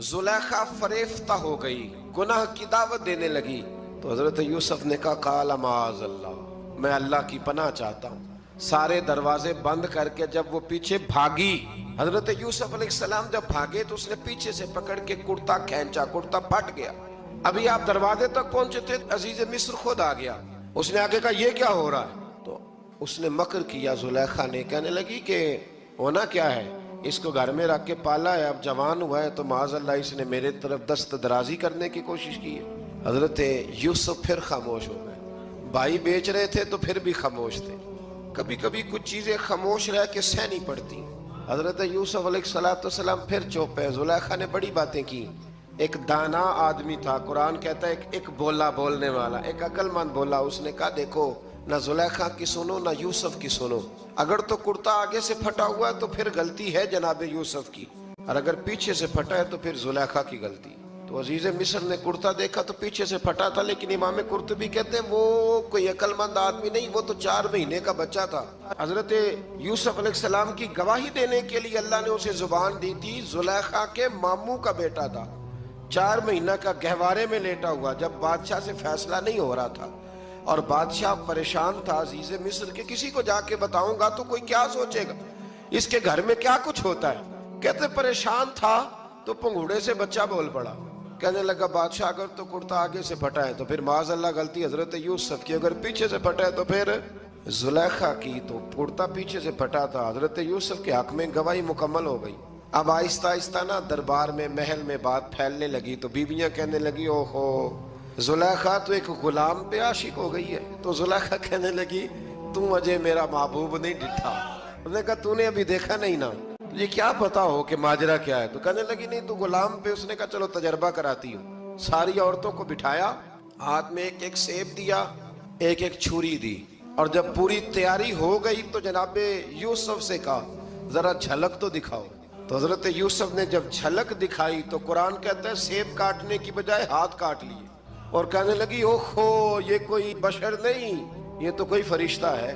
زلیخا فریفتہ ہو گئی، گناہ کی دعوت دینے لگی، تو حضرت یوسف نے کہا قال معاذ اللہ، میں اللہ کی پناہ چاہتا ہوں۔ سارے دروازے بند کر کے جب وہ پیچھے بھاگی، حضرت یوسف علیہ السلام جب بھاگے تو اس نے پیچھے سے پکڑ کے کرتا کھینچا، کرتا پھٹ گیا۔ ابھی آپ دروازے تک پہنچے تھے، عزیز مصر خود آ گیا۔ اس نے آگے کہا یہ کیا ہو رہا ہے؟ تو اس نے مکر کیا، زلیخا نے، کہنے لگی کہ ہونا کیا ہے، اس کو گھر میں رکھ کے پالا ہے، اب جوان ہوا ہے تو معاذ اللہ اس نے میرے طرف دست درازی کرنے کی کوشش کی ہے۔ حضرت یوسف پھر خاموش ہو گئے۔ بھائی بیچ رہے تھے تو پھر بھی خاموش تھے۔ کبھی کبھی کچھ چیزیں خاموش رہ کے سہنی پڑتی ہیں۔ حضرت یوسف علیہ السلام پھر چپ ہے۔ زلیخا نے بڑی باتیں کی۔ ایک دانا آدمی تھا، قرآن کہتا ہے ایک بولا بولنے والا، ایک عقل مند بولا۔ اس نے کہا دیکھو، نہ زلیخا کی سنو نہ یوسف کی سنو۔ اگر تو کرتا آگے سے پھٹا ہوا ہے تو پھر غلطی ہے جناب یوسف کی، اور اگر پیچھے سے پھٹا ہے تو پھر زلیخا کی غلطی۔ تو عزیز مصر نے کرتا دیکھا تو پیچھے سے پھٹا تھا، لیکن امام قرطبی کہتے ہیں وہ کوئی عقل مند آدمی نہیں، وہ تو 4 مہینے کا بچہ تھا۔ حضرت یوسف علیہ السلام کی گواہی دینے کے لیے اللہ نے اسے زبان دی تھی۔ زلیخا کے ماموں کا بیٹا تھا، 4 مہینہ کا گہوارے میں لیٹا ہوا، جب بادشاہ سے فیصلہ نہیں ہو رہا تھا اور بادشاہ پریشان تھا عزیز مصر کے کسی کو جا کے بتاؤں گا تو کوئی کیا سوچے گا، اس کے گھر میں کیا کچھ ہوتا ہے۔ کہتے پریشان تھا تو پنگوڑے سے بچہ بول پڑا، کہنے لگا بادشاہ اگر تو کرتا آگے سے پھٹا ہے تو پھر معاذ اللہ غلطی حضرت یوسف کی، اگر پیچھے سے پھٹا ہے تو پھر زلیخا کی۔ تو کرتا پیچھے سے پھٹا تھا، حضرت یوسف کے حق میں گواہی مکمل ہو گئی۔ اب آہستہ آہستہ نا دربار میں محل میں بات پھیلنے لگی، تو بیویاں کہنے لگی اوہو زلیخا تو ایک غلام پہ عاشق ہو گئی ہے۔ تو زلیخا کہنے لگی تم اجے میرا محبوب نہیں ڈٹھا۔ اس نے کہا تو نے ابھی دیکھا نہیں نا، تجھے کیا پتا ہو کہ ماجرا کیا ہے؟ تو کہنے لگی نہیں تو غلام پہ۔ اس نے کہا چلو تجربہ کراتی ہوں۔ ساری عورتوں کو بٹھایا، ہاتھ میں ایک ایک سیب دیا، ایک ایک چھری دی، اور جب پوری تیاری ہو گئی تو جناب یوسف سے کہا ذرا جھلک تو دکھاؤ۔ تو حضرت یوسف نے جب جھلک دکھائی تو قرآن کہتا ہے سیب کاٹنے کی بجائے ہاتھ کاٹ لیے، اور کہنے لگی اوہو یہ کوئی بشر نہیں، یہ تو کوئی فرشتہ ہے۔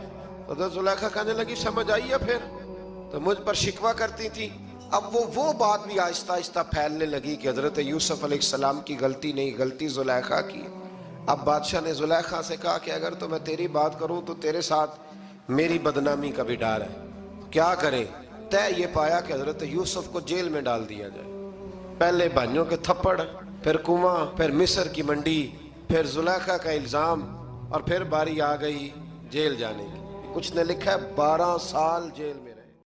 حضرت زلیخا کہنے لگی سمجھ آئی ہے پھر، تو مجھ پر شکوہ کرتی تھی۔ اب وہ بات بھی آہستہ آہستہ پھیلنے لگی کہ حضرت یوسف علیہ السلام کی غلطی نہیں، غلطی زلیخا کی۔ اب بادشاہ نے زلیخا سے کہا کہ اگر تو میں تیری بات کروں تو تیرے ساتھ میری بدنامی کا بھی ڈر ہے، کیا کرے؟ طے یہ پایا کہ حضرت یوسف کو جیل میں ڈال دیا جائے۔ پہلے بھائیوں کے تھپڑ، پھر کنواں، پھر مصر کی منڈی، پھر زلیخا کا الزام، اور پھر باری آ گئی جیل جانے کی۔ کچھ نے لکھا ہے 12 سال جیل میں۔